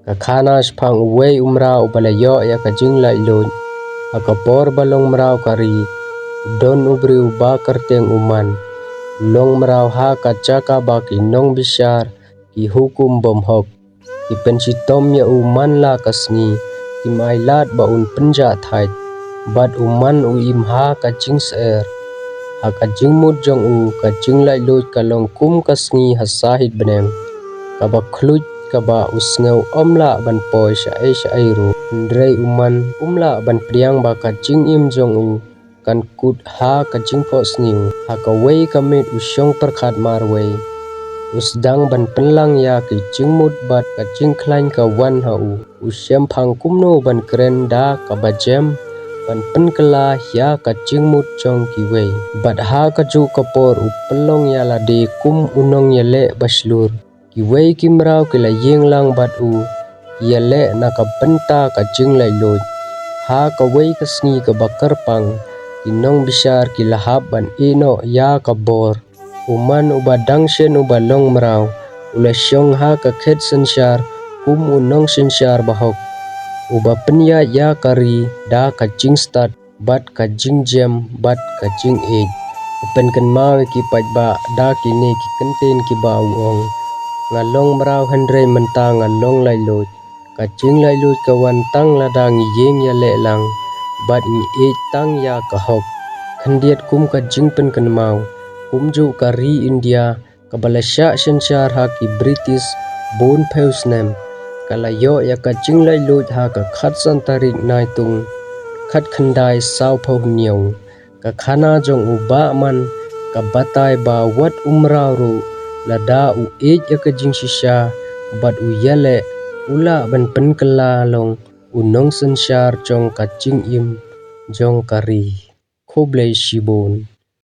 Kakana spang uwei umrau balayo ya kajing lai loj. Akapor balong merau kari. Don ubri uba kerteng uman. Long merau ha kacaka baki nong bisyar ki hukum bom hok. Ki pensitom ya uman la kasngi. Ki mailat baun penja thait. Bat uman u imha kajing ser. Ha kajing mut jong u kajing lai loj kalong kum kasngi hasahit beneng. Kaba khluj kaba usngau omla ban poi syai ru. Ndrei uman umla ban priang ba kajing im jong u. Kan kut ha kajing po sniu. Ha kawei kamit usyong perkhat marwei. Usdang ban penlang ya ki jingmut bat kajing klain kawan ha u. Usyam phang kumno ban keren da kabajem. Ban penkela ya kajingmut jong kiwei. Bat ha kaju kapor u pelong ya lade kum unong ya le baslur. Kiwei kimrau kila yeng lang bat u. Ya le nakapenta kajing lai loj. Ha kawei kasngi kabakar pang. Kinong bisyar kilahap ban ino ya kabor. Uman uba dangsyen uba long merau. Ula syong ha kakhet sensyar kum unong sensyar bahok. Uba penya ya kari da kajing start bat kajing jam bat kajing ej. Upen kan mau ki pajba da kini ki kenten ki ba uong. Ngalong merau hendrei mentang ngalong lai loj. Kajing lai loj kawan tang ladang yeng ya le lang. Bat ni ej tang ya kahok. Khendiat kum kajing pen kan mau. Kum ju kari India kabalasya sensyar ha ki British bon peusnem. Kalayo ya kajing lai loj ha ka khat santarik nai tung. Khat khandai sau pau niau. Kakhana jong uba man kabatai ba wat umrau ru. Lada u ej ya kajing sisya. Bat u yale ula ban penkela long. Unong sensyar jong kajing im jong kari. Khoblei shibon.